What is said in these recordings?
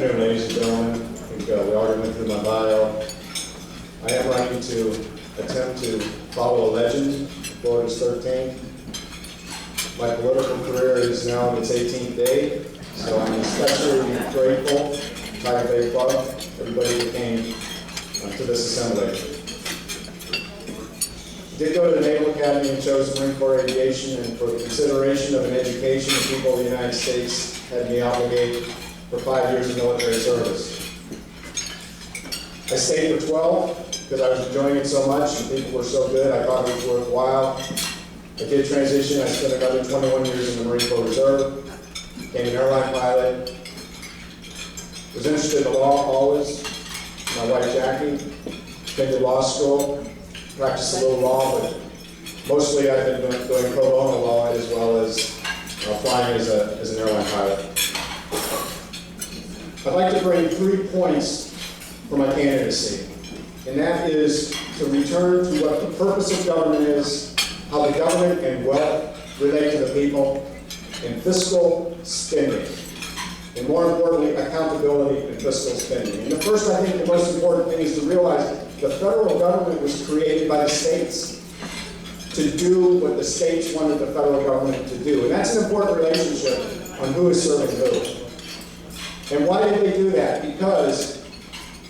afternoon, ladies and gentlemen. I think we already went through my bio. I am running to attempt to follow a legend, FL13. My political career is now in its 18th day, so I'm especially grateful, Tiger Bay Club, everybody who came to this assembly. I did go to the Naval Academy and chose Marine Corps Aviation, and for the consideration of an education, the people of the United States had me obligated for 5 years of military service. I stayed for 12 because I was enjoying it so much and people were so good, I thought it was worthwhile. I did transition. I spent another 21 years in the Marine Corps Reserve, became an airline pilot, was interested in law always. My wife Jackie attended law school, practiced a little law, but mostly I've been doing pro bono law as well as flying as an airline pilot. I'd like to bring 3 points for my candidacy, and that is to return to what the purpose of government is, how the government and wealth relate to the people, and fiscal spending, and more importantly, accountability and fiscal spending. And the first, I think, the most important thing is to realize the federal government was created by the states to do what the states wanted the federal government to do. And that's an important relationship on who is serving who. And why did they do that? Because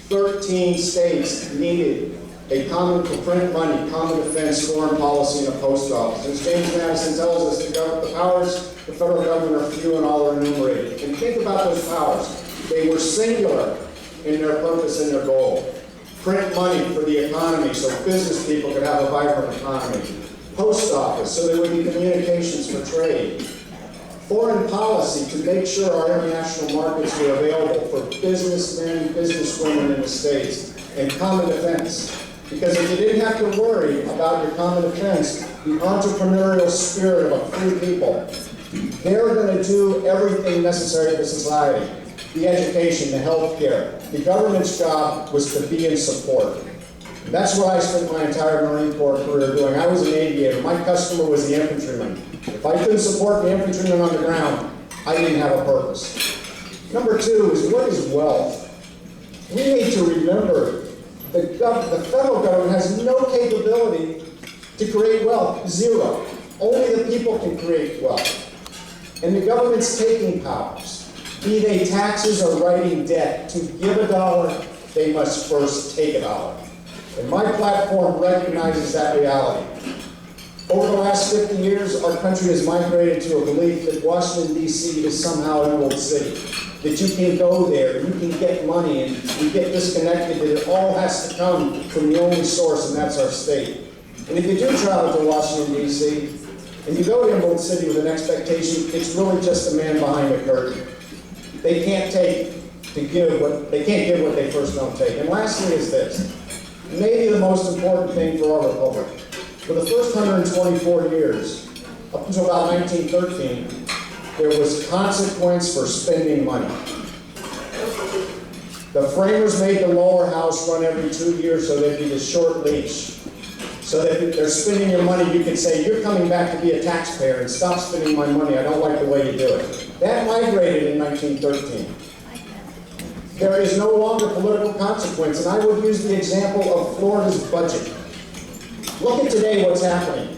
13 states needed a common to print money, common defense, foreign policy, and a post office. As James Madison tells us, the powers of the federal government are few and all are enumerated. And think about those powers. They were singular in their purpose and their goal. Print money for the economy so business people could have a vibrant economy. Post office so there would be communications for trade. Foreign policy to make sure our international markets were available for businessmen, businesswomen in the States. And common defense. Because if you didn't have to worry about your common defense, the entrepreneurial spirit of a free people, they're going to do everything necessary for society. The education, the health care. The government's job was to be in support. And that's what I spent my entire Marine Corps career doing. I was an aviator. My customer was the infantryman. If I couldn't support the infantryman on the ground, I didn't have a purpose. Number 2 is, what is wealth? We need to remember the federal government has no capability to create wealth. Zero. Only the people can create wealth. And the government's taking powers. Be they taxes or writing debt. To give $1, they must first take $1. And my platform recognizes that reality. Over the last 50 years, our country has migrated to a belief that Washington, D.C. is somehow an old city. That you can go there, you can get money, and you get disconnected, that it all has to come from the only source, and that's our state. And if you do travel to Washington, D.C., and you go to Emerald City with an expectation, it's really just a man behind a curtain. They can't give what they first don't take. And lastly is this, maybe the most important thing for our republic. For the first 124 years, up until about 1913, there was consequence for spending money. The framers made the lower house run every 2 years so there'd be the short leash. So that if they're spending your money, you can say, you're coming back to be a taxpayer and stop spending my money. I don't like the way you do it. That migrated in 1913. There is no longer political consequence, and I would use the example of Florida's budget. Look at today what's happening.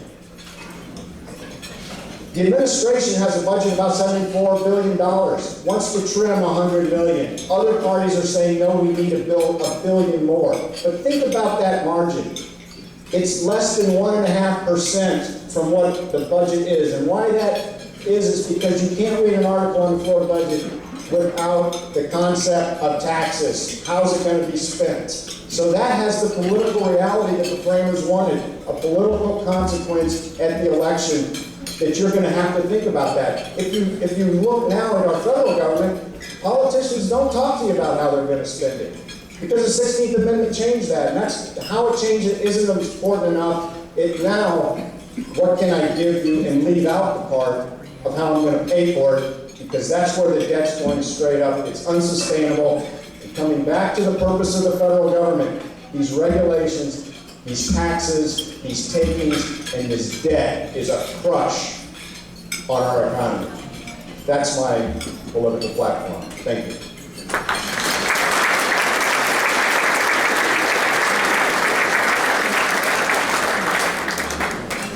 The administration has a budget of about $74 billion, wants to trim $100 million. Other parties are saying, no, we need to build $1 billion more. But think about that margin. It's less than 1.5% from what the budget is. And why that is because you can't read an article on the Florida budget without the concept of taxes. How's it going to be spent? So that has the political reality that the framers wanted, a political consequence at the election, that you're going to have to think about that. If you look now at our federal government, politicians don't talk to you about how they're going to spend it. Because the 16th Amendment changed that, and that's how it changed it isn't important enough. It now, what can I give you, and leave out the part of how I'm going to pay for it, because that's where the debt's going straight up. It's unsustainable. And coming back to the purpose of the federal government, these regulations, these taxes, these takings, and this debt is a crush on our economy. That's my political platform. Thank you.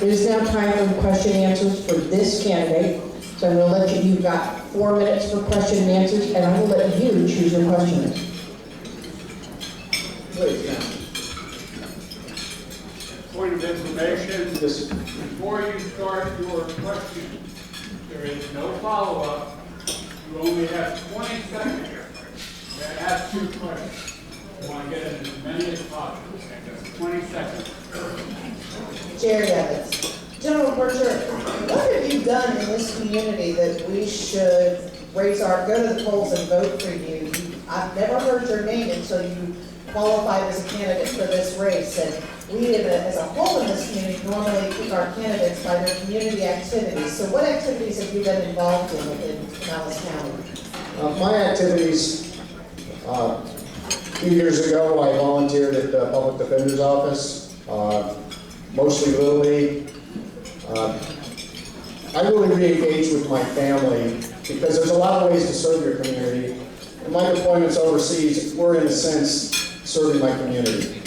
It is now time for question and answers for this candidate. So I'm going to let you, you've got 4 minutes for question and answers, and I will let you choose your question. Please, yeah. Point of information, before you start your question, there is no follow-up. You only have 20 seconds to ask your question. You want to get in as many as possible. 20 seconds. Jerry Evans. General Bircher, what have you done in this community that we should go to the polls and vote for you? I've never heard your name until you qualified as a candidate for this race. And we as a whole in this community normally pick our candidates by their community activities. So what activities have you been involved in Dallas County? My activities, a few years ago, I volunteered at the Public Defender's Office, mostly Little League. I really re-engage with my family because there's a lot of ways to serve your community. In my deployments overseas, we're in a sense serving my community.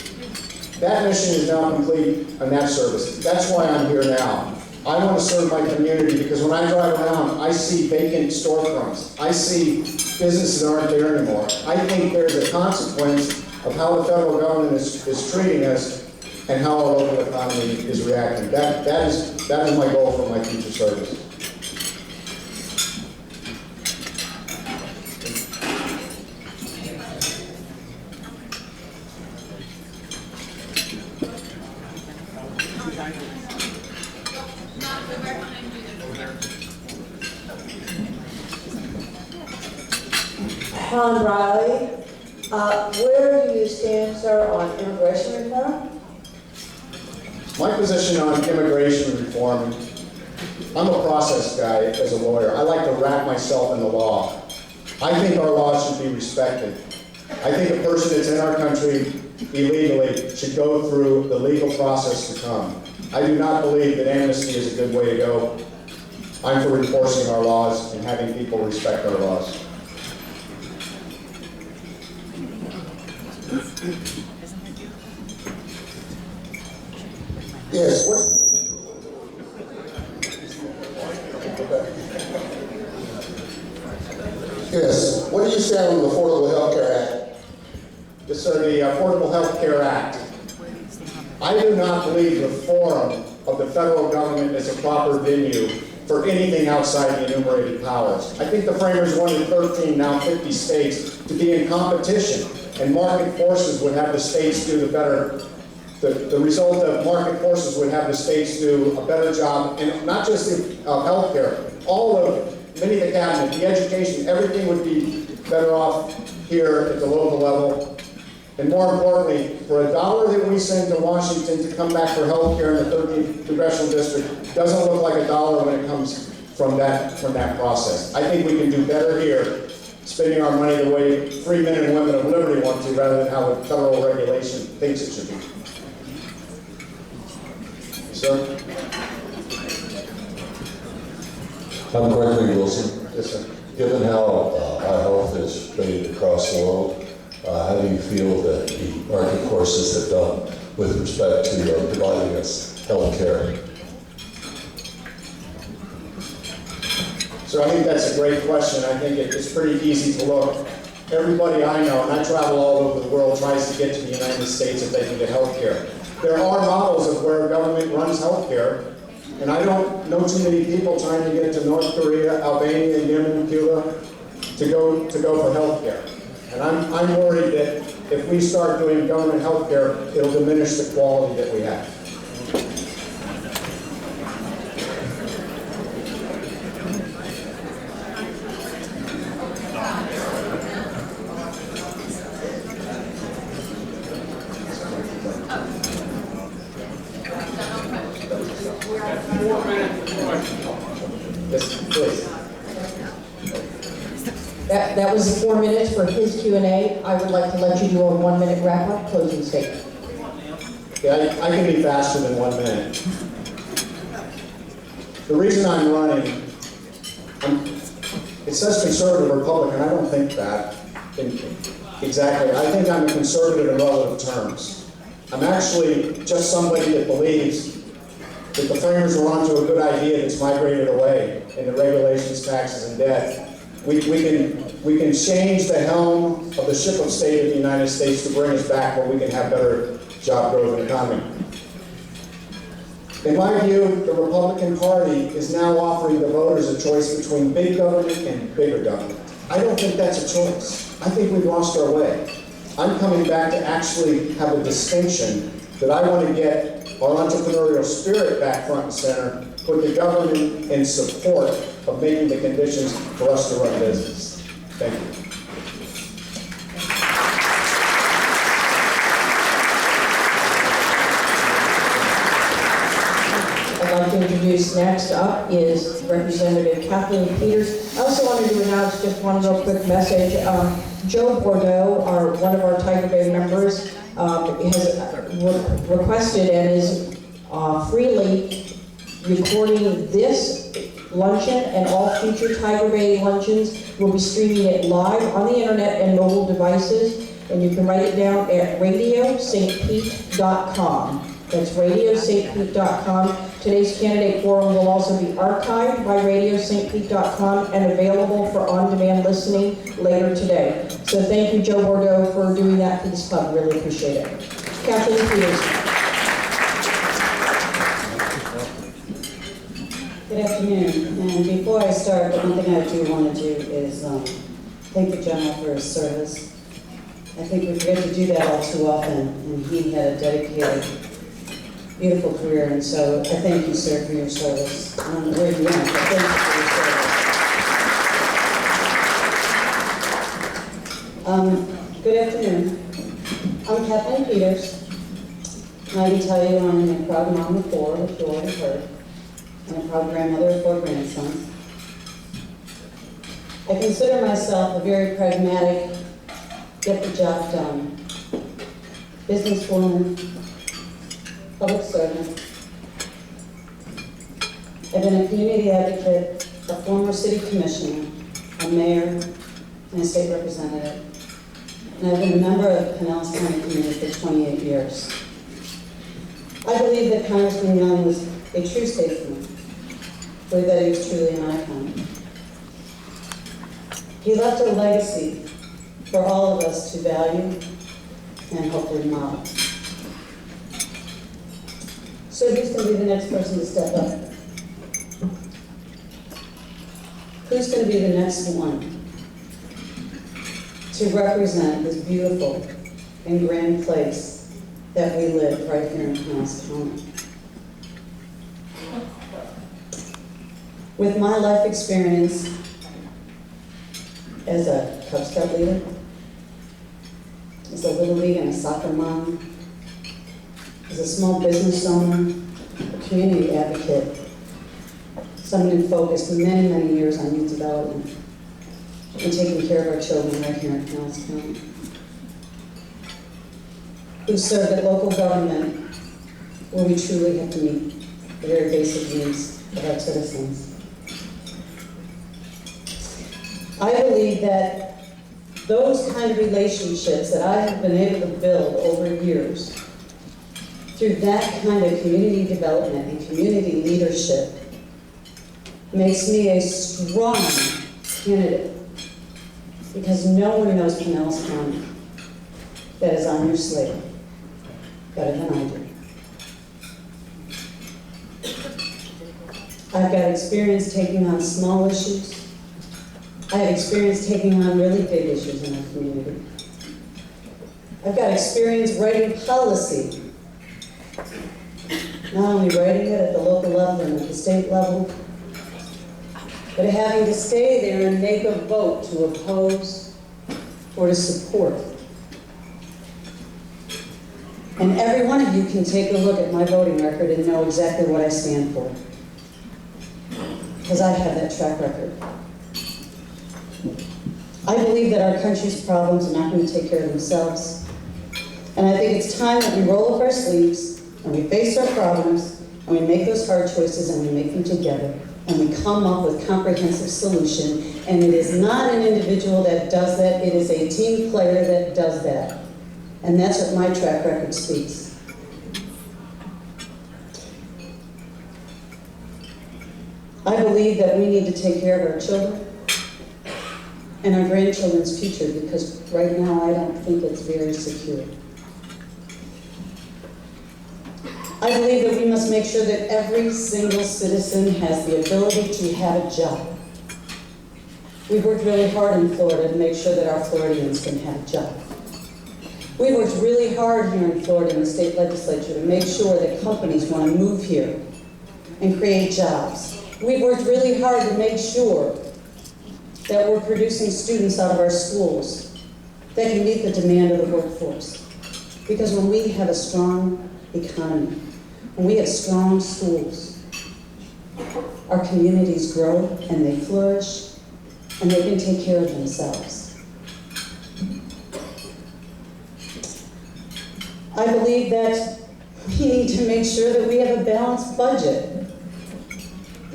That mission is now complete on that service. That's why I'm here now. I want to serve my community because when I drive around, I see vacant storefronts. I see businesses that aren't there anymore. I think there's a consequence of how the federal government is treating us and how our local economy is reacting. That is my goal for my future service. Ron Riley, where do you stand, sir, on immigration reform? My position on immigration reform, I'm a process guy as a lawyer. I like to wrap myself in the law. I think our laws should be respected. I think a person that's in our country illegally should go through the legal process to come. I do not believe that amnesty is a good way to go. I'm for enforcing our laws and having people respect our laws. Yes. Yes. What do you stand on the Affordable Health Care Act? Yes, sir, the Affordable Health Care Act. I do not believe the forum of the federal government is a proper venue for anything outside the enumerated powers. I think the framers wanted 13, now 50 states to be in competition, and market forces would have the states do the better. The result of market forces would have the states do a better job, and not just in healthcare, many of the cabinet, the education, everything would be better off here at the local level. And more importantly, for $1 that we send to Washington to come back for healthcare in the 13th Congressional District doesn't look like $1 when it comes from that process. I think we can do better here, spending our money the way free men and women of liberty want to, rather than how the federal regulation thinks it should be. Sir? I'm Gregory Wilson. Yes, sir. Given how our health is rated across the world, how do you feel that the market forces have done with respect to providing us health care? So I think that's a great question. I think it's pretty easy to look. Everybody I know, and I travel all over the world, tries to get to the United States if they can get health care. There are models of where government runs health care, and I don't know too many people trying to get to North Korea, Albania, Yemen, Cuba to go for health care. And I'm worried that if we start doing government health care, it'll diminish the quality that we have. Yes, please. That was 4 minutes for his Q&A. I would like to let you do a 1 minute wrap-up closing statement. Yeah, I can be faster than 1 minute. The reason I'm running, it says conservative or Republican. I don't think that exactly. I think I'm a conservative in relative terms. I'm actually just somebody that believes that the framers were onto a good idea that's migrated away in the regulations, taxes, and debt. We can change the helm of the ship of state of the United States to bring us back where we can have better job growth and economy. In my view, the Republican Party is now offering the voters a choice between big government and bigger government. I don't think that's a choice. I think we've lost our way. I'm coming back to actually have a distinction that I want to get our entrepreneurial spirit back front and center, put the government in support of making the conditions for us to run business. Thank you. I'd like to introduce next up is Representative Kathleen Peters. I also wanted to announce just one real quick message. Joe Bordeaux, one of our Tiger Bay members, has requested and is freely recording this luncheon, and all future Tiger Bay luncheons. Will be streaming it live on the internet and mobile devices, and you can write it down at radiostpete.com. That's radiostpete.com. Today's candidate forum will also be archived by radiostpete.com and available for on-demand listening later today. So thank you, Joe Bordeaux, for doing that for this club. Really appreciate it. Kathleen Peters. Good afternoon, and before I start, the one thing I do want to do is thank the General for his service. I think we forget to do that all too often, and he had a dedicated, beautiful career, and so I thank you, sir, for your service. I don't know where you went, but thank you for your service. Good afternoon. I'm Kathleen Peters, and I can tell you I'm a proud mom of 4, which you already heard. I'm a proud grandmother of 4 grandsons. I consider myself a very pragmatic, get the job done, businesswoman, public servant. I've been a community advocate, a former city commissioner, a mayor, and a state representative. And I've been a member of the Pinellas County community for 28 years. I believe that Congressman Young was a true statesman. I believe that he was truly an icon. He left a legacy for all of us to value and hopefully model. So who's going to be the next person to step up? Who's going to be the next one to represent this beautiful and grand place that we live right here in Pinellas County? With my life experience as a Cub Scout leader, as a Little League and a soccer mom, as a small business owner, a community advocate, someone who focused many, many years on youth development and taking care of our children right here in Pinellas County, who served at local government where we truly have to meet the very basic needs of our citizens. I believe that those kind of relationships that I have been able to build over years through that kind of community development and community leadership makes me a strong candidate, because no one knows Pinellas County that is on your slate better than I do. I've got experience taking on small issues. I have experience taking on really big issues in our community. I've got experience writing policy, not only writing it at the local level and at the state level, but having to stay there and make a vote to oppose or to support. And every one of you can take a look at my voting record and know exactly what I stand for, because I have that track record. I believe that our country's problems are not going to take care of themselves. And I think it's time that we roll up our sleeves and we face our problems and we make those hard choices and we make them together and we come up with comprehensive solution. And it is not an individual that does that, it is a team player that does that. And that's what my track record speaks. I believe that we need to take care of our children and our grandchildren's future, because right now I don't think it's very secure. I believe that we must make sure that every single citizen has the ability to have a job. We've worked really hard in Florida to make sure that our Floridians can have a job. We worked really hard here in Florida in the state legislature to make sure that companies want to move here and create jobs. We've worked really hard to make sure that we're producing students out of our schools that can meet the demand of the workforce. Because when we have a strong economy, when we have strong schools, our communities grow and they flourish and they can take care of themselves. I believe that we need to make sure that we have a balanced budget.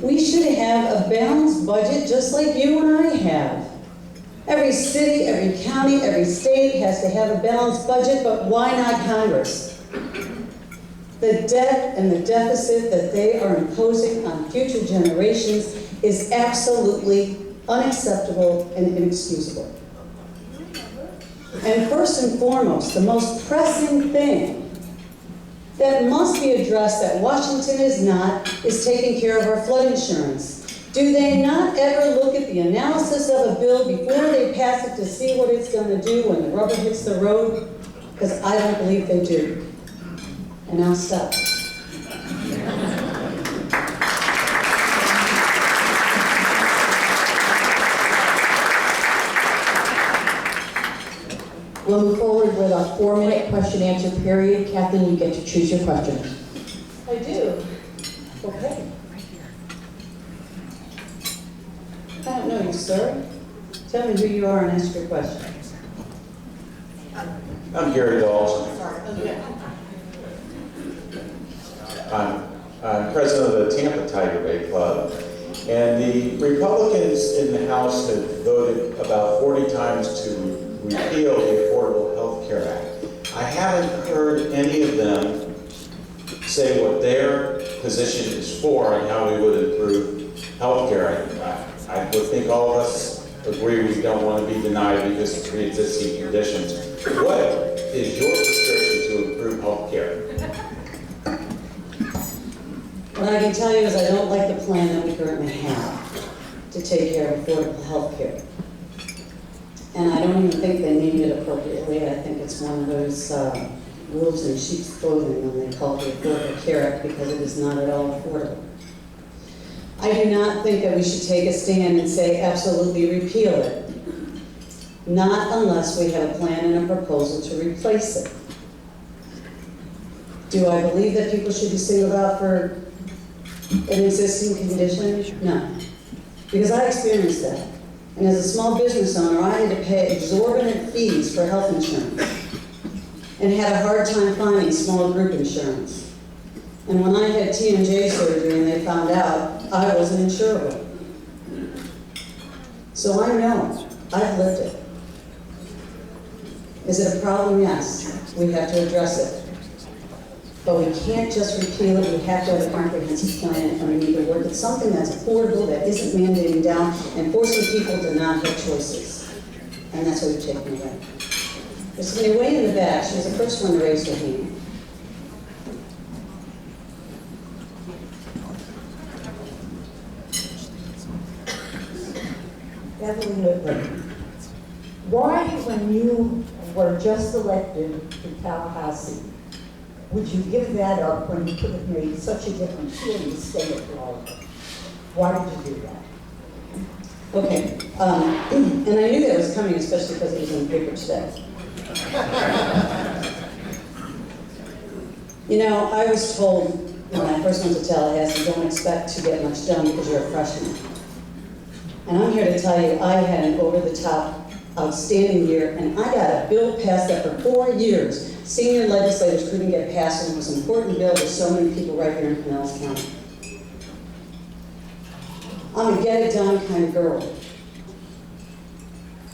We should have a balanced budget just like you and I have. Every city, every county, every state has to have a balanced budget, but why not Congress? The debt and the deficit that they are imposing on future generations is absolutely unacceptable and inexcusable. And first and foremost, the most pressing thing that must be addressed that Washington is not is taking care of our flood insurance. Do they not ever look at the analysis of a bill before they pass it to see what it's going to do when the rubber hits the road? Because I don't believe they do. And I'll stop. We'll move forward with a 4-minute question-answer period. Kathleen, you get to choose your questions. I do. Okay. I don't know you, sir. Tell me who you are and ask your question. I'm Gary Dawson. I'm president of the Tampa Tiger Bay Club. And the Republicans in the House have voted about 40 times to repeal the Affordable Health Care Act. I haven't heard any of them say what their position is for and how we would improve health care. I would think all of us agree we don't want to be denied because of pre-existing conditions. What is your prescription to improve health care? What I can tell you is I don't like the plan that we currently have to take care of affordable health care. And I don't even think they named it appropriately. I think it's one of those wolves in sheep's clothing when they call it the Affordable Care Act, because it is not at all affordable. I do not think that we should take a stand and say absolutely repeal it. Not unless we have a plan and a proposal to replace it. Do I believe that people should be singled out for an existing condition? No. Because I experienced that. And as a small business owner, I had to pay exorbitant fees for health insurance and had a hard time finding small group insurance. And when I had TMJ surgery and they found out, I wasn't insurable. So I know, I've lived it. Is it a problem? Yes. We have to address it. But we can't just repeal it, we have to have a comprehensive plan, and we need to work at something that's affordable, that isn't mandating down, and forcing people to not have choices. And that's what we've taken away. There's somebody way in the back, she was the first one to raise her hand. Kathleen Whitley, why, when you were just elected to Tallahassee, would you give that up when you could have made such a difference here in the state of Florida? Why did you do that? Okay, and I knew that was coming, especially because it was in the paper today. You know, I was told when I first went to Tallahassee, don't expect to get much done because you're a freshman. And I'm here to tell you, I had an over-the-top, outstanding year, and I got a bill passed that for 4 years, senior legislators couldn't get passed, and it was an important bill to so many people right here in Pinellas County. I'm a get-it-done kind of girl.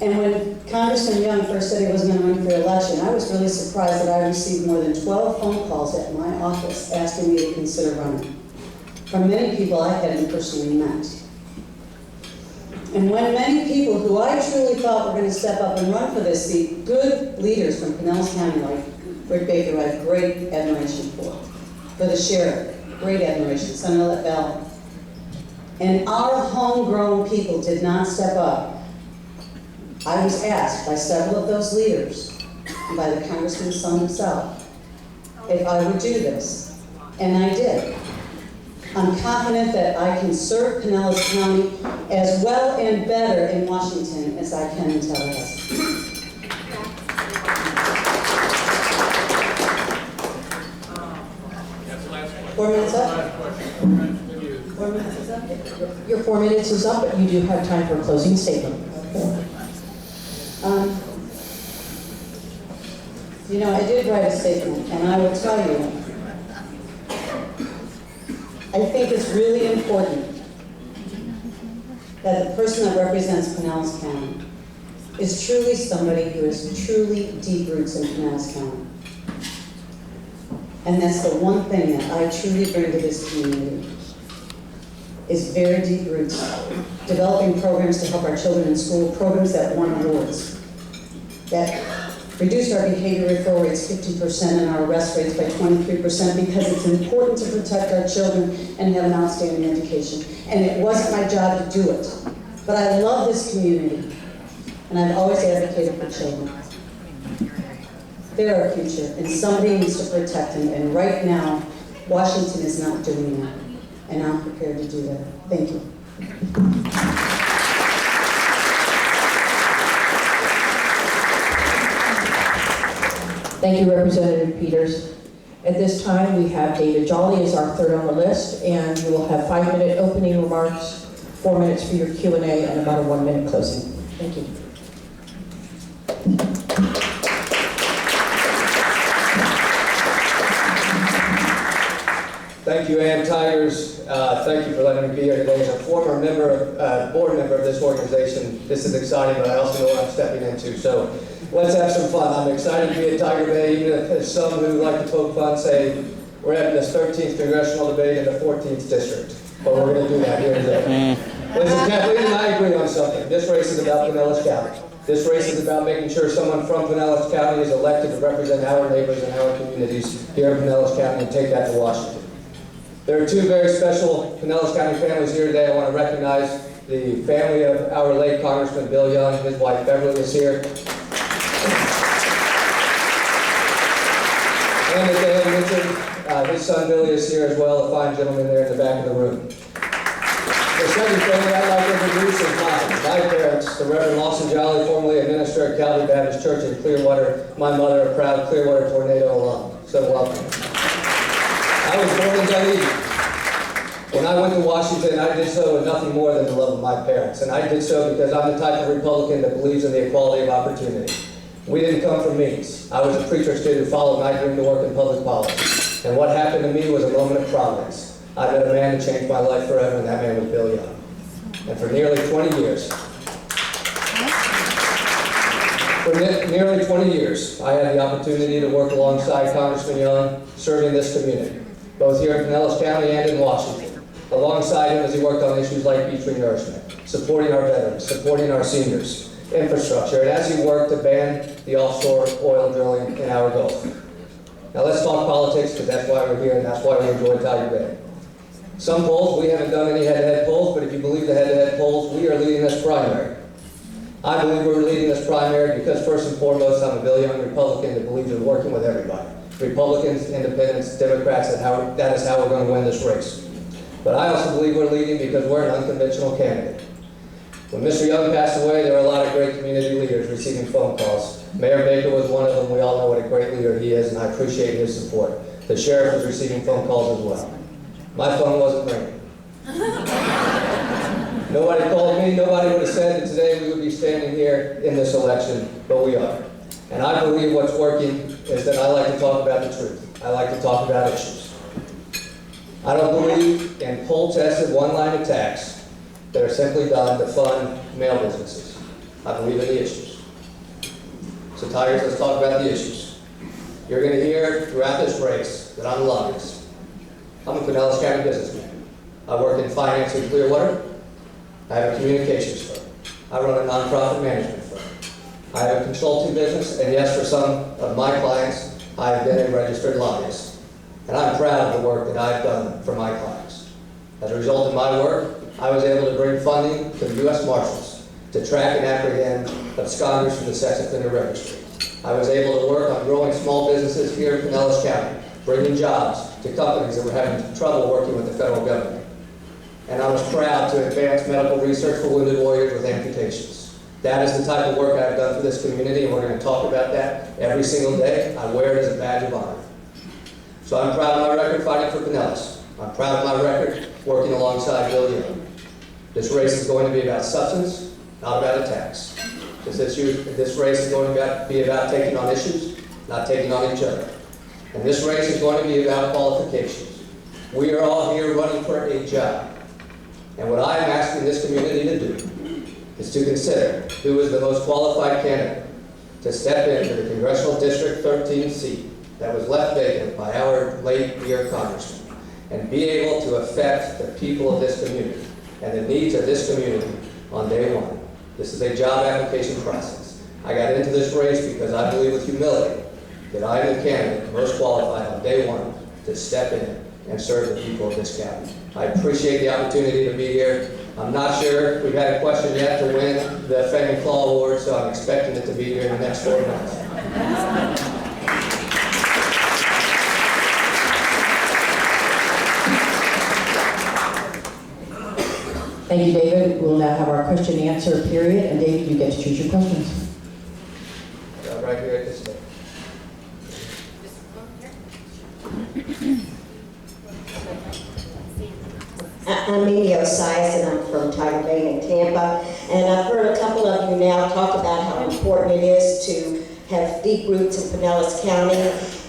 And when Congressman Young first said he wasn't going to run for election, I was really surprised that I received more than 12 phone calls at my office asking me to consider running. from many people I hadn't personally met. And when many people who I truly thought were going to step up and run for this seat, good leaders from Pinellas County like Rick Baker, I have great admiration for the sheriff, great admiration, Senator Bell, and our homegrown people did not step up. I was asked by several of those leaders, and by the congressman's son himself, if I would do this, and I did. I'm confident that I can serve Pinellas County as well and better in Washington as I can in Tallahassee. 4 minutes up? 4 minutes is up? Your 4 minutes is up, but you do have time for a closing statement. You know, I did write a statement, and I will tell you, I think it's really important that the person that represents Pinellas County is truly somebody who has truly deep roots in Pinellas County. And that's the one thing that I truly bring to this community, is very deep roots. Developing programs to help our children in school, programs that won awards, that reduced our behavior referral rates 50% and our arrest rates by 23% because it's important to protect our children and have an outstanding education. And it wasn't my job to do it. But I love this community, and I've always advocated for children. They're our future, and somebody needs to protect them. And right now, Washington is not doing that, and I'm prepared to do that. Thank you. Thank you, Representative Peters. At this time, we have David Jolly as our third on the list, and you will have 5-minute opening remarks, 4 minutes for your Q&A, and about a 1-minute closing. Thank you. Thank you, Ann Tigers. Thank you for letting me be here today. As a former member, board member of this organization, this is exciting, but I also know what I'm stepping into. So let's have some fun. I'm excited to be at Tiger Bay, even if some who like to poke fun say we're having this 13th Congressional debate in the 14th District. But we're going to do that here today. Listen, Kathleen and I agree on something. This race is about Pinellas County. This race is about making sure someone from Pinellas County is elected to represent our neighbors and our communities here in Pinellas County and take that to Washington. There are two very special Pinellas County families here today. I want to recognize the family of our late Congressman Bill Young. His wife Beverly is here. And as Dan mentioned, his son Billy is here as well, a fine gentleman there in the back of the room. The second family I'd like to introduce is my parents, the Reverend Lawson Jolly, formerly a minister at Calvary Baptist Church in Clearwater. My mother, a proud Clearwater Tornado alum. So welcome. I was born in Dunedin. When I went to Washington, I did so with nothing more than the love of my parents. And I did so because I'm the type of Republican that believes in the equality of opportunity. We didn't come from means. I was a preacher's kid who followed my dream to work in public policy. And what happened to me was a moment of providence. I met a man who changed my life forever, and that man was Bill Young. And for nearly 20 years, I had the opportunity to work alongside Congressman Young, serving this community, both here in Pinellas County and in Washington. Alongside him as he worked on issues like beach renourishment, supporting our veterans, supporting our seniors, infrastructure, and as he worked to ban the offshore oil drilling in our Gulf. Now let's talk politics, because that's why we're here and that's why we enjoy Tiger Bay. Some polls, we haven't done any head-to-head polls, but if you believe the head-to-head polls, we are leading this primary. I believe we're leading this primary because first and foremost, I'm a Bill Young Republican that believes in working with everybody. Republicans, independents, Democrats, and that is how we're going to win this race. But I also believe we're leading because we're an unconventional candidate. When Mr. Young passed away, there were a lot of great community leaders receiving phone calls. Mayor Baker was one of them. We all know what a great leader he is, and I appreciate his support. The sheriff was receiving phone calls as well. My phone wasn't ringing. Nobody called me. Nobody would have said that today we would be standing here in this election, but we are. And I believe what's working is that I like to talk about the truth. I like to talk about issues. I don't believe in poll-tested one-line attacks that are simply done to fund male businesses. I believe in the issues. So Tigers, let's talk about the issues. You're going to hear throughout this race that I'm a lobbyist. I'm a Pinellas County businessman. I work in finance in Clearwater. I have a communications firm. I run a nonprofit management firm. I have a consulting business, and yes, for some of my clients, I have been a registered lobbyist. And I'm proud of the work that I've done for my clients. As a result of my work, I was able to bring funding to the U.S. Marshals to track and apprehend absconders from the sex offender registry. I was able to work on growing small businesses here in Pinellas County, bringing jobs to companies that were having trouble working with the federal government. And I was proud to advance medical research for wounded warriors with amputations. That is the type of work I've done for this community, and we're going to talk about that every single day. I wear it as a badge of honor. So I'm proud of my record fighting for Pinellas. I'm proud of my record working alongside Bill Young. This race is going to be about substance, not about attacks. This race is going to be about taking on issues, not taking on each other. And this race is going to be about qualifications. We are all here running for a job. And what I am asking this community to do is to consider who is the most qualified candidate to step into the Congressional District 13 seat that was left vacant by our late dear Congressman, and be able to affect the people of this community and the needs of this community on day one. This is a job application process. I got into this race because I believe with humility that I am the candidate most qualified on day one to step in and serve the people of this county. I appreciate the opportunity to be here. I'm not sure we've had a question yet to win the Fame and Claw Award, so I'm expecting it to be here in the next 4 months. Thank you, David. We'll now have our question and answer period, and David, you get to choose your questions. Right here at this table. I'm Mimi Osias, and I'm from Tiger Bay in Tampa. And I've heard a couple of you now talk about how important it is to have deep roots in Pinellas County.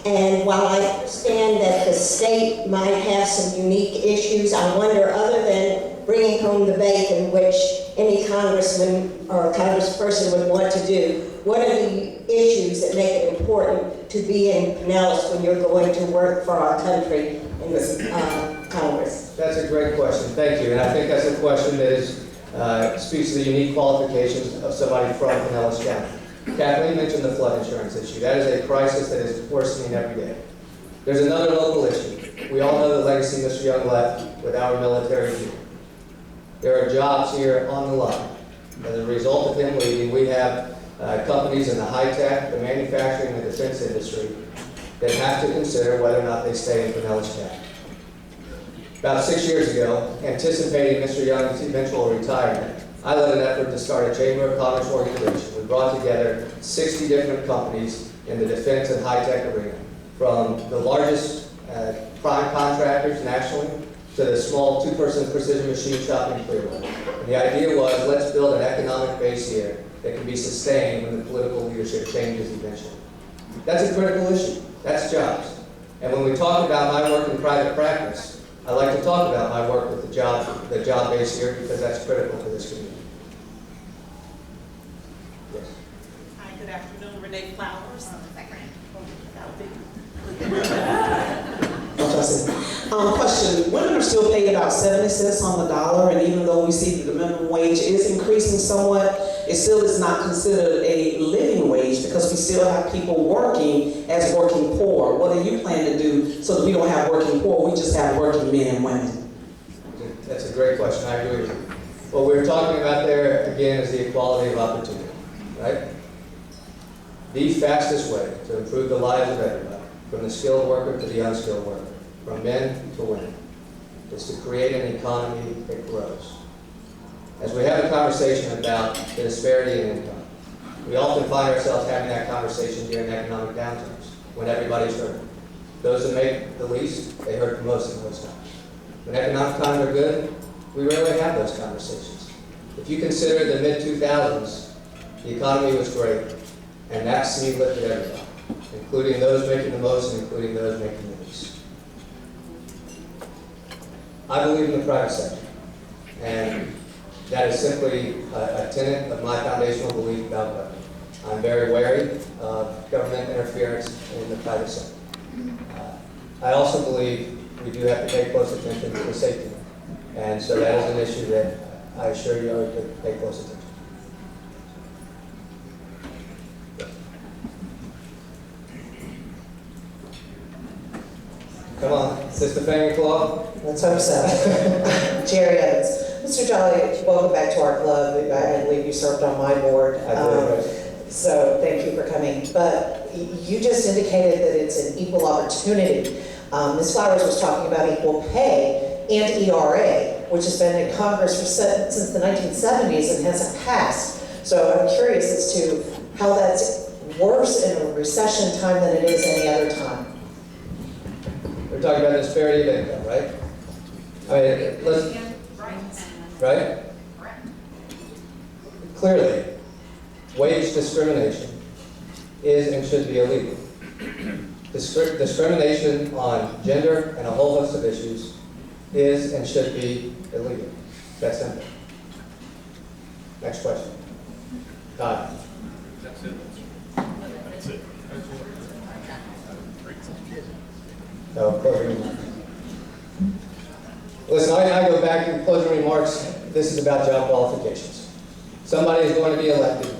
And while I understand that the state might have some unique issues, I wonder, other than bringing home the bacon, which any congressman or congressperson would want to do, what are the issues that make it important to be in Pinellas when you're going to work for our country in this Congress? That's a great question. Thank you. And I think that's a question that is, speaks to the unique qualifications of somebody from Pinellas County. Kathleen mentioned the flood insurance issue. That is a crisis that is worsening every day. There's another local issue. We all know the legacy Mr. Young left with our military here. There are jobs here on the line. As a result of him leaving, we have companies in the high-tech, the manufacturing, and the defense industry that have to consider whether or not they stay in Pinellas County. About 6 years ago, anticipating Mr. Young's eventual retirement, I led an effort to start a Chamber of Commerce organization. We brought together 60 different companies in the defense and high-tech arena, from the largest prime contractors nationally to the small two-person precision machine shop in Clearwater. And the idea was, let's build an economic base here that can be sustained when the political leadership changes eventually. That's a critical issue. That's jobs. And when we talk about my work in private practice, I like to talk about my work with the job base here, because that's critical to this community. Yes. Hi, good afternoon. Renee Flowers. Question, women are still paid about 70 cents on the dollar, and even though we see that the minimum wage is increasing somewhat, it still is not considered a living wage because we still have people working as working poor. What do you plan to do so that we don't have working poor, we just have working men and women? That's a great question. I agree with you. What we're talking about there, again, is the equality of opportunity, right? The fastest way to improve the lives of everybody, from the skilled worker to the unskilled worker, from men to women, is to create an economy that grows. As we have a conversation about the disparity in income, we often find ourselves having that conversation during economic downturns, when everybody's hurting. Those that make the least, they hurt the most in those times. When economic times are good, we rarely have those conversations. If you consider the mid-2000s, the economy was great, and that seed lifted everybody, including those making the most and including those making the least. I believe in the private sector, and that is simply a tenet of my foundational belief about government. I'm very wary of government interference in the private sector. I also believe we do have to pay close attention to the safety net. And so that is an issue that I assure you I would pay close attention. Come on, is this the Fanging Claw? Let's hope so. Jerry Evans. Mr. Jolly, welcome back to our club. I believe you served on my board. So thank you for coming. But you just indicated that it's an equal opportunity. Ms. Flowers was talking about equal pay and ERA, which has been in Congress since the 1970s and hasn't passed. So I'm curious as to how that's worse in a recession time than it is any other time. We're talking about disparity of income, right? I mean, let's, right? Clearly, wage discrimination is and should be illegal. Discrimination on gender and a whole host of issues is and should be illegal. That's simple. Next question. Todd. That's it. That's it. No, closing remarks. Listen, I go back to closing remarks. This is about job qualifications. Somebody is going to be elected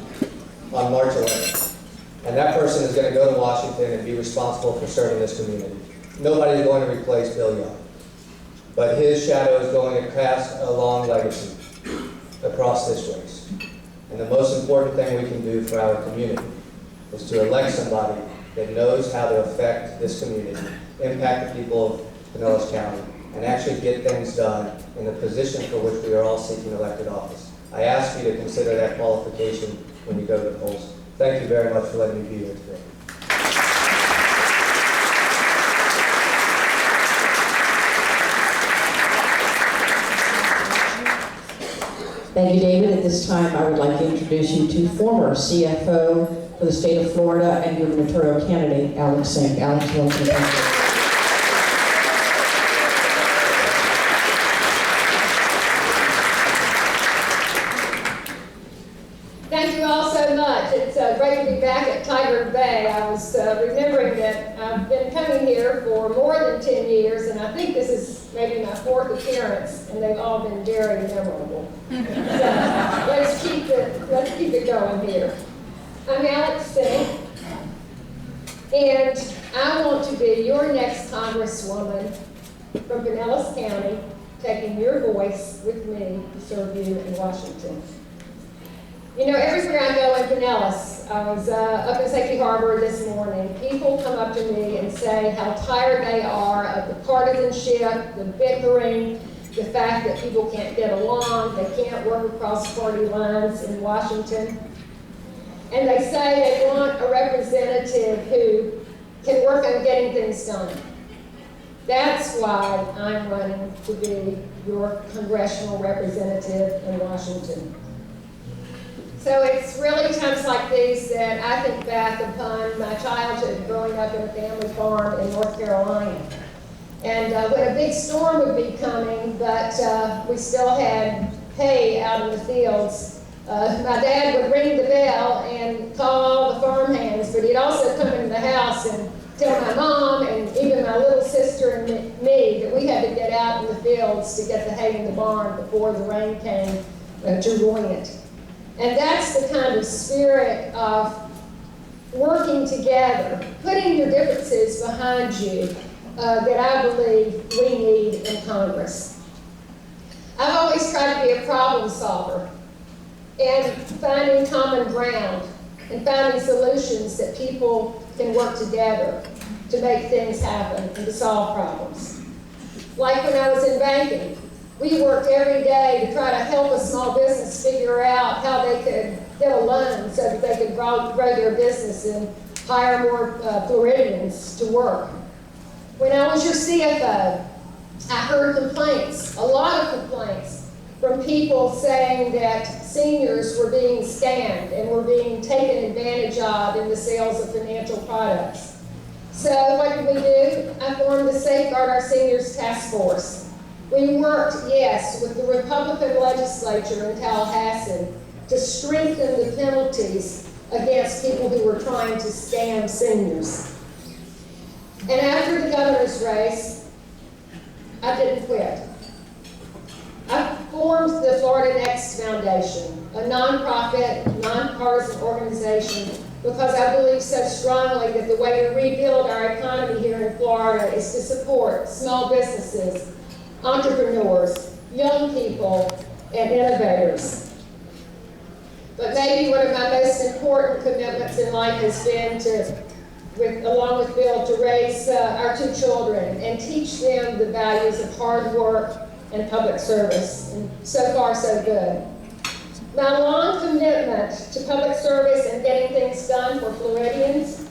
on March 11th, and that person is going to go to Washington and be responsible for serving this community. Nobody is going to replace Bill Young, but his shadow is going to cast a long legacy across this race. And the most important thing we can do for our community is to elect somebody that knows how to affect this community, impact the people of Pinellas County, and actually get things done in the position for which we are all seeking elected office. I ask you to consider that qualification when you go to the polls. Thank you very much for letting me be here today. Thank you, David. At this time, I would like to introduce you to former CFO for the state of Florida and gubernatorial candidate, Alex Sink. Alex, welcome. Thank you all so much. It's great to be back at Tiger Bay. I was remembering that I've been coming here for more than 10 years, and I think this is maybe my 4th appearance, and they've all been very memorable. So let's keep it going here. I'm Alex Sink, and I want to be your next Congresswoman from Pinellas County, taking your voice with me to serve you in Washington. You know, everywhere I go in Pinellas, I was up in Safety Harbor this morning, people come up to me and say how tired they are of the partisanship, the bickering, the fact that people can't get along, they can't work across party lines in Washington. And they say they want a representative who can work on getting things done. That's why I'm running to be your congressional representative in Washington. So it's really times like these that I think back upon my childhood growing up in a family farm in North Carolina. And when a big storm would be coming, but we still had hay out in the fields, my dad would ring the bell and call all the farm hands, but he'd also come into the house and tell my mom and even my little sister and me that we had to get out in the fields to get the hay in the barn before the rain came to ruin it. And that's the kind of spirit of working together, putting your differences behind you that I believe we need in Congress. I've always tried to be a problem solver and finding common ground and finding solutions that people can work together to make things happen and to solve problems. Like when I was in banking, we worked every day to try to help a small business figure out how they could get a loan so that they could grow their business and hire more Floridians to work. When I was your CFO, I heard complaints, a lot of complaints, from people saying that seniors were being scammed and were being taken advantage of in the sales of financial products. So what did we do? I formed the Safeguard Our Seniors Task Force. We worked, yes, with the Republican legislature in Tallahassee to strengthen the penalties against people who were trying to scam seniors. And after the governor's race, I didn't quit. formed the Florida Next Foundation, a nonprofit, nonpartisan organization, because I believe so strongly that the way to rebuild our economy here in Florida is to support small businesses, entrepreneurs, young people, and innovators. But maybe one of my most important commitments in life has been to, along with Bill, to raise our two children and teach them the values of hard work and public service. And so far, so good. My long commitment to public service and getting things done for Floridians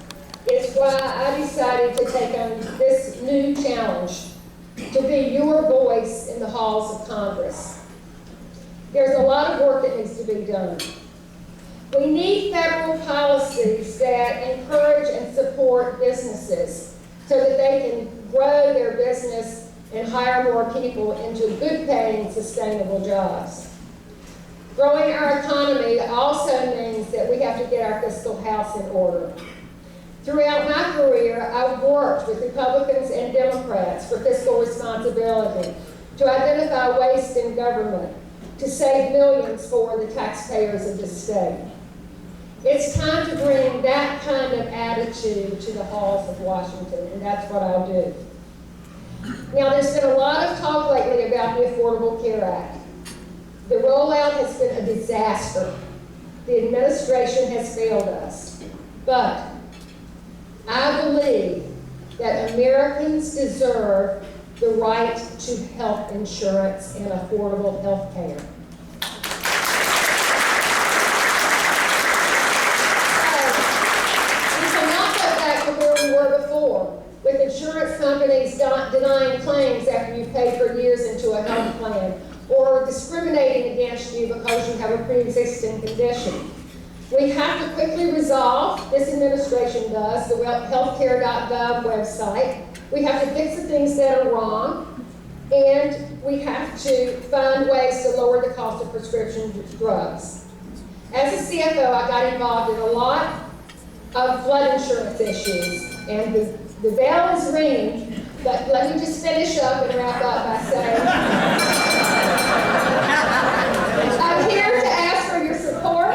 is why I decided to take on this new challenge, to be your voice in the halls of Congress. There's a lot of work that needs to be done. We need federal policies that encourage and support businesses so that they can grow their business and hire more people into good-paying, sustainable jobs. Growing our economy also means that we have to get our fiscal house in order. Throughout my career, I've worked with Republicans and Democrats for fiscal responsibility, to identify waste in government, to save millions for the taxpayers of this state. It's time to bring that kind of attitude to the halls of Washington, and that's what I'll do. Now, there's been a lot of talk lately about the Affordable Care Act. The rollout has been a disaster. The administration has failed us. But I believe that Americans deserve the right to health insurance and affordable health care. We cannot go back to where we were before, with insurance companies denying claims after you've paid for years into a health plan, or discriminating against you because you have a pre-existing condition. We have to quickly resolve, this administration does, the healthcare.gov website. We have to fix the things that are wrong, and we have to find ways to lower the cost of prescription drugs. As a CFO, I got involved in a lot of flood insurance issues, and the bell is ringing, but let me just finish up and wrap up by saying, I'm here to ask for your support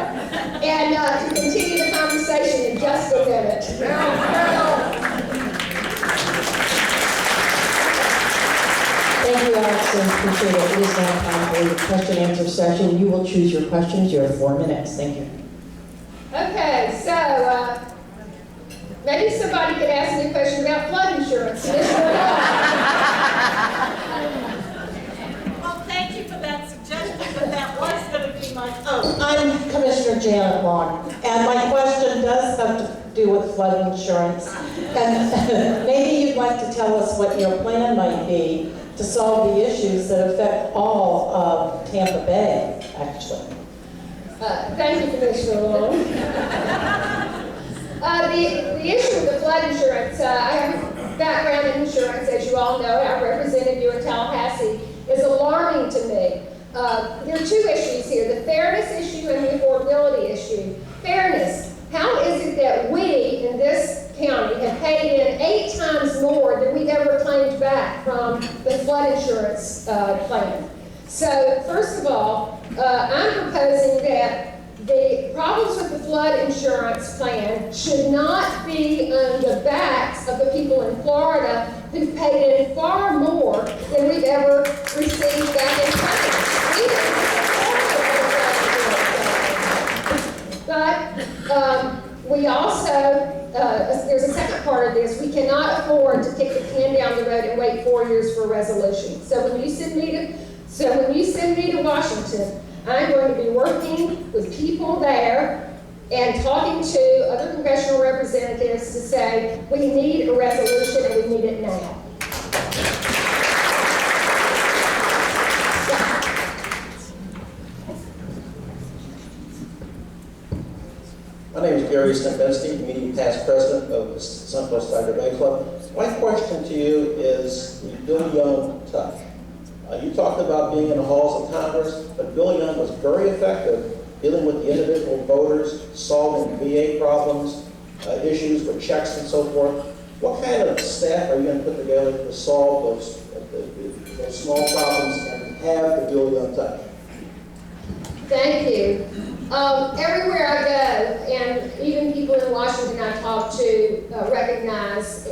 and to continue the conversation in just a minute. Thank you, Alex, and appreciate it. It is now time for the question and answer session. You will choose your questions. You have 4 minutes. Thank you. Okay, so maybe somebody could ask me a question about flood insurance. Well, thank you for that suggestion, but that was going to be my... I'm Commissioner Janet Long, and my question does have to do with flood insurance. And maybe you'd like to tell us what your plan might be to solve the issues that affect all of Tampa Bay, actually. Thank you, Commissioner Long. The issue with the flood insurance, I have a background in insurance, as you all know. I represented you in Tallahassee, is alarming to me. There are two issues here, the fairness issue and the affordability issue. Fairness, how is it that we in this county have paid in 8 times more than we've ever claimed back from the flood insurance plan? So, first of all, I'm proposing that the problems with the flood insurance plan should not be on the backs of the people in Florida who paid in far more than we've ever received back in claims. But we also, there's a second part of this, we cannot afford to kick the can down the road and wait 4 years for a resolution. So when you send me to Washington, I'm going to be working with people there and talking to other congressional representatives to say, we need a resolution and we need it now. My name is Gary Stembensky, meeting past president of the Suncoast Tiger Bay Club. My question to you is Bill Young tough. You talked about being in the halls of Congress, but Bill Young was very effective dealing with the individual voters, solving VA problems, issues with checks and so forth. What kind of staff are you going to put together to solve those small problems and have the Bill Young touch? Thank you. Everywhere I go, and even people in Washington I talk to recognize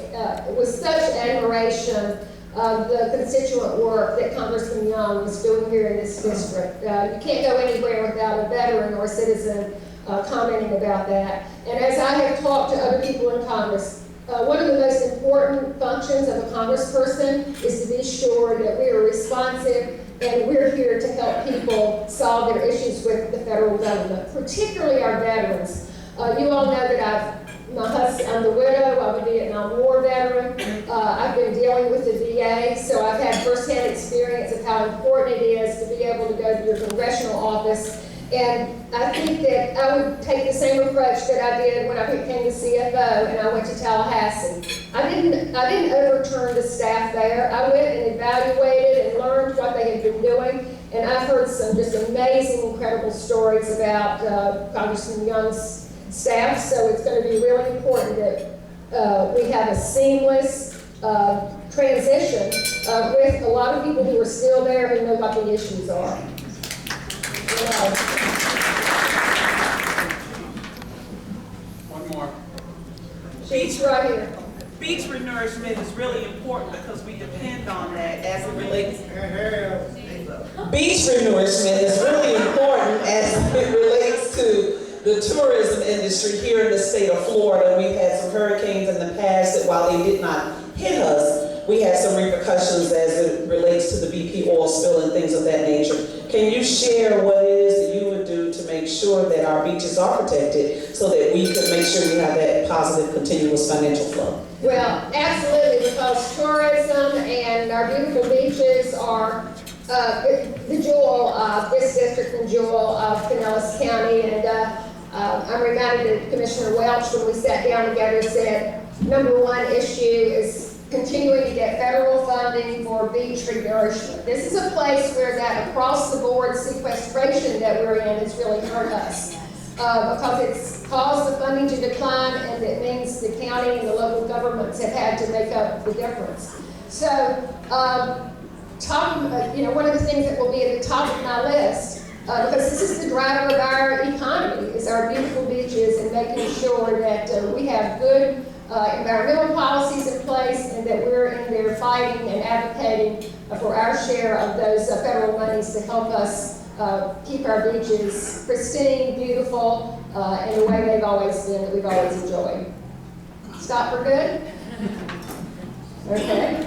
with such admiration of the constituent work that Congressman Young is doing here in this district. You can't go anywhere without a veteran or a citizen commenting about that. And as I have talked to other people in Congress, one of the most important functions of a congressperson is to be sure that we are responsive and we're here to help people solve their issues with the federal government, particularly our veterans. You all know that I'm the widow of a Vietnam War veteran. I've been dealing with the VA, so I've had firsthand experience of how important it is to be able to go to your congressional office. And I think that I would take the same approach that I did when I became the CFO and I went to Tallahassee. I didn't overturn the staff there. I went and evaluated and learned what they had been doing. And I've heard some just amazing, incredible stories about Congressman Young's staff. So it's going to be really important that we have a seamless transition with a lot of people who are still there who know what the issues are. One more. She's right here. Beach renourishment is really important because we depend on that as it relates. Beach renourishment is really important as it relates to the tourism industry here in the state of Florida. We've had some hurricanes in the past that while they did not hit us, we had some repercussions as it relates to the BP oil spill and things of that nature. Can you share what it is that you would do to make sure that our beaches are protected so that we can make sure we have that positive, continuous financial flow? Well, absolutely, because tourism and our beautiful beaches are the jewel of this district and jewel of Pinellas County. And I'm reminded that Commissioner Welch, when we sat down together, said number one issue is continuing to get federal funding for beach renourishment. This is a place where that across-the-board sequestration that we're in has really hurt us because it's caused the funding to decline, and it means the county and the local governments have had to make up the difference. So, one of the things that will be at the top of my list, because this is the driver of our economy, is our beautiful beaches and making sure that we have good environmental policies in place and that we're in there fighting and advocating for our share of those federal monies to help us keep our beaches pristine, beautiful, in the way they've always been, that we've always enjoyed. Stop for good? Okay.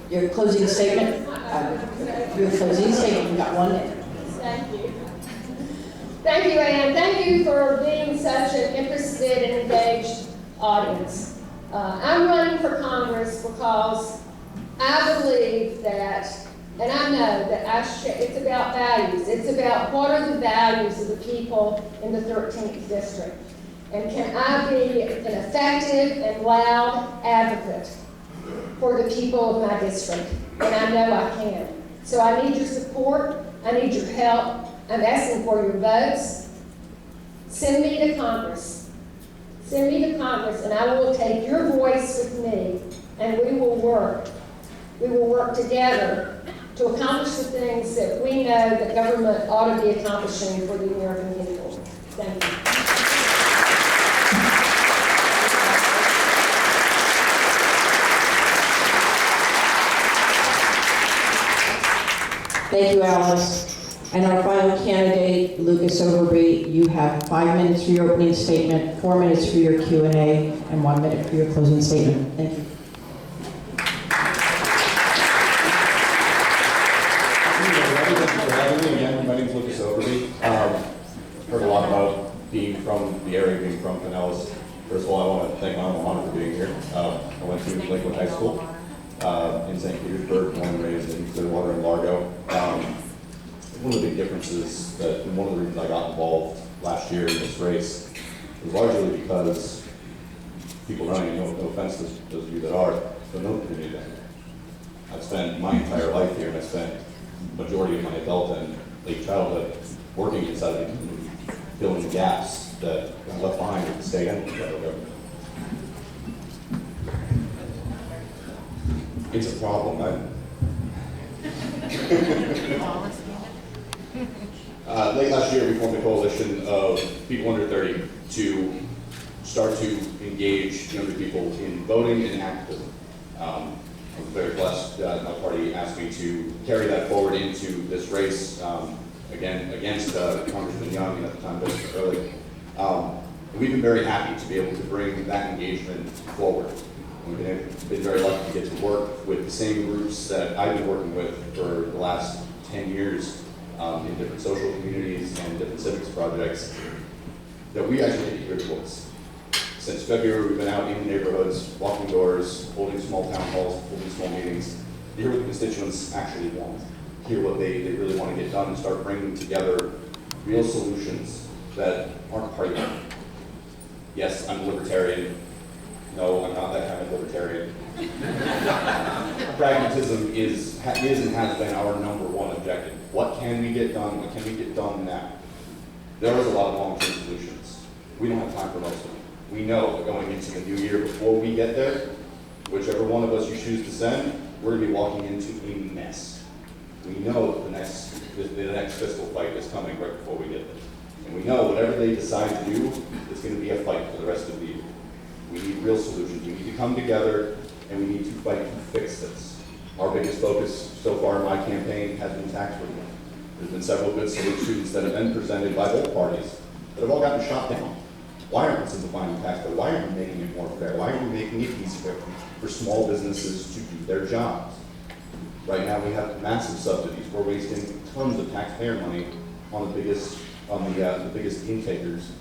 Your closing statement? Your closing statement, you got one. Thank you. Thank you, Ann. Thank you for being such an interested and engaged audience. I'm running for Congress because I believe that, and I know that it's about values. It's about what are the values of the people in the 13th district. And can I be an effective and loud advocate for the people of my district? And I know I can. So I need your support. I need your help. I'm asking for your votes. Send me to Congress. Send me to Congress, and I will take your voice with me, and we will work. We will work together to accomplish the things that we know that government ought to be accomplishing for the American people. Thank you. Thank you, Alice. And our final candidate, Lucas Overby, you have 5 minutes for your opening statement, 4 minutes for your Q&A, and 1 minute for your closing statement. Thank you. Again, my name is Lucas Overby. Heard a lot about being from the area, being from Pinellas. First of all, I want to thank my alma mater for being here. I went to Lakewood High School in St. Petersburg, born and raised in Clearwater and Largo. One of the big differences that, and one of the reasons I got involved last year in this race was largely because people running, no offense to those of you that are, but no community down here. I've spent my entire life here, and I spent the majority of my adult and late childhood working inside of the community, filling the gaps that got left behind with the state and the federal government. It's a problem. Late last year, we formed a coalition of people under 30 to start to engage younger people in voting and activism. I was very blessed that my party asked me to carry that forward into this race, again, against Congressman Young and at the time, Bircher early. We've been very happy to be able to bring that engagement forward. We've been very lucky to get to work with the same groups that I've been working with for the last 10 years in different social communities and different civics projects, that we actually get to hear the voice. Since February, we've been out in neighborhoods, walking doors, holding small town halls, holding small meetings, to hear what the constituents actually want, hear what they really want to get done, and start bringing together real solutions that aren't party. Yes, I'm a libertarian. No, I'm not that kind of libertarian. Pragmatism is and has been our #1 objective. What can we get done? What can we get done now? There is a lot of long-term solutions. We don't have time for most of them. We know that going into the new year, before we get there, whichever one of us you choose to send, we're going to be walking into a mess. We know that the next fiscal fight is coming right before we get there. And we know whatever they decide to do is going to be a fight for the rest of the year. We need real solutions. We need to come together and we need to fight to fix this. Our biggest focus so far in my campaign has been tax reform. There's been several good solutions that have been presented by both parties that have all gotten shot down. Why aren't we simplifying the tax code? Why aren't we making it more fair? Why aren't we making it easier for small businesses to do their jobs? Right now we have massive subsidies. We're wasting tons of taxpayer money on the biggest intakers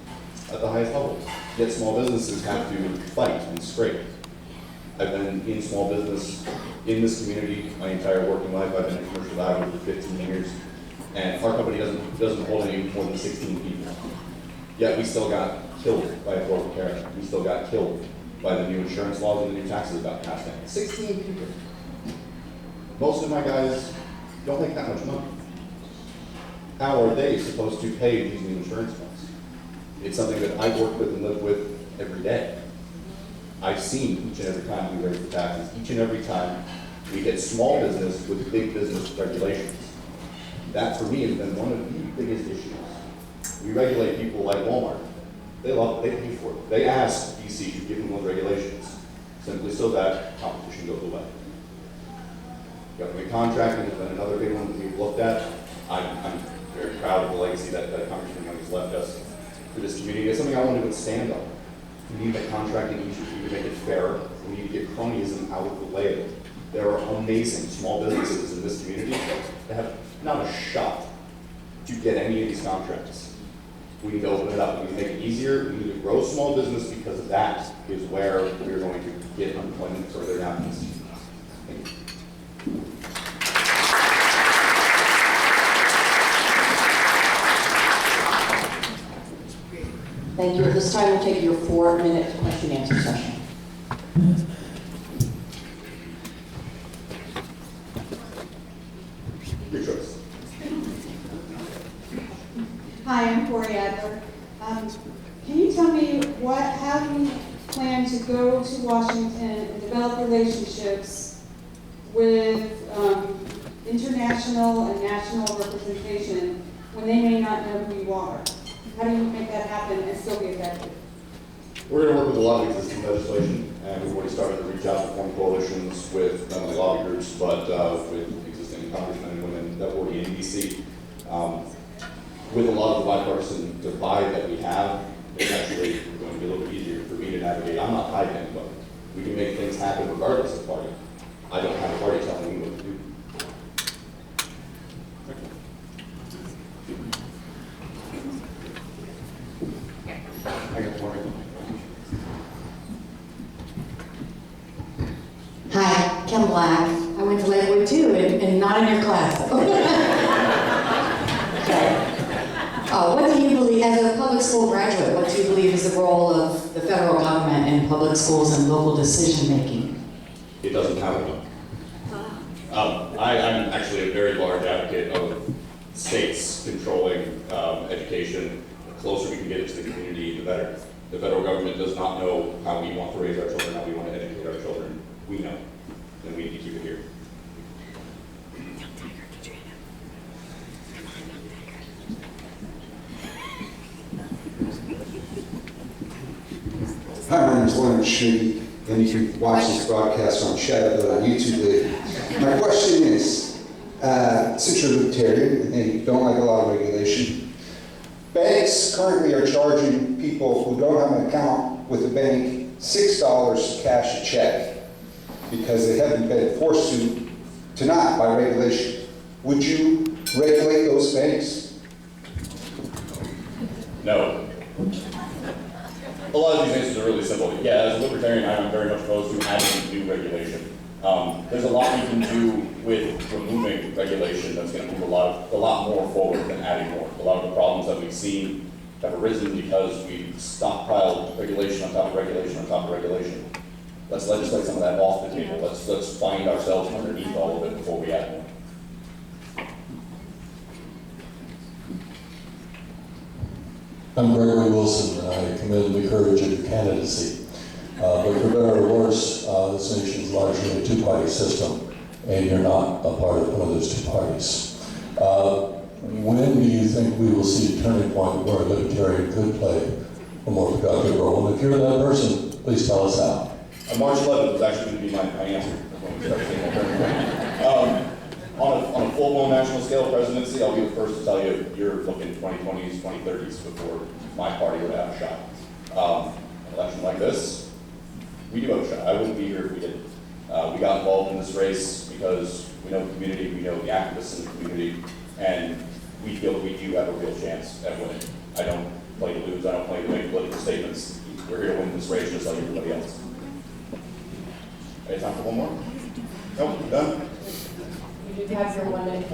at the highest level. Yet small businesses have to fight and scrape. I've been in small business in this community my entire working life. I've been in commercial lab for 15 years, and our company doesn't hold any more than 16 people. Yet we still got killed by Affordable Care Act. We still got killed by the new insurance laws and the new taxes that got passed in. 16 people. Most of my guys don't make that much money. How are they supposed to pay these new insurance funds? It's something that I work with and live with every day. I've seen each and every time we raise the taxes, each and every time we hit small business with big business regulations. That for me has been one of the biggest issues. We regulate people like Walmart. They love it, they pay for it. They ask DC to give them those regulations, simply so that competition goes away. Government contracting has been another big one that we've looked at. I'm very proud of the legacy that Congressman Young has left us for this community. It's something I want to stand on. We need to make contracting easier. We need to make it fairer. We need to get cronyism out of the way. There are amazing small businesses in this community that have not a shot to get any of these contracts. We need to open it up. We need to make it easier. We need to grow small business because that is where we're going to get unemployment further down this. Thank you. Thank you. At this time, we'll take your 4-minute question and answer session. Your choice. Hi, I'm Corey Adler. Can you tell me how do you plan to go to Washington and develop relationships with international and national representation when they may not know who you are? How do you make that happen and still be effective? We're going to work with a lot of existing legislation, and we've already started to reach out to form coalitions with not only lobby groups, but with existing congressmen and women that are already in DC. With a lot of the bipartisan divide that we have, it's actually going to be a little bit easier for me to navigate. I'm not tied to anybody. We can make things happen regardless of party. I don't have a party telling me what to do. Hi, Kim Black. I went to Lakewood too, and not in your class. Okay. What do you believe, as a public school graduate, what do you believe is the role of the federal government in public schools and local decision making? It doesn't have one. I'm actually a very large advocate of states controlling education. The closer we can get it to the community, the better. The federal government does not know how we want to raise our children, how we want to educate our children. We know. then we need to keep it here. Hi, my name is Luncheon, and you can watch this broadcast on Shadow on YouTube later. My question is, since you're a libertarian and you don't like a lot of regulation, banks currently are charging people who don't have an account with a bank $6 to cash a check because they haven't been forced to not by regulation. Would you regulate those banks? No. A lot of these answers are really simple. Yeah, as a libertarian, I'm very much opposed to adding new regulation. There's a lot we can do with removing regulation that's going to move a lot more forward than adding more. A lot of the problems that we've seen have arisen because we've stockpiled regulation on top of regulation on top of regulation. Let's legislate some of that off the table. Let's find ourselves underneath all of it before we add more. I'm Gregory Wilson, and I commend the courage of your candidacy. But for better or worse, this nation is largely a two-party system, and you're not a part of one of those two parties. When do you think we will see a turning point where a libertarian could play a more productive role? And if you're that person, please tell us how. March 11th was actually going to be my answer. On a full-blown national scale presidency, I'll be the first to tell you you're looking 2020s, 2030s before my party would have a shot. An election like this, we do have a shot. I wouldn't be here if we didn't. We got involved in this race because we know the community, we know the activists in the community, and we feel we do have a real chance at winning. I don't play to lose, I don't play to make political statements. We're here to win this race just like everybody else. Any time for one more? Nope, done? You have your 1 minute.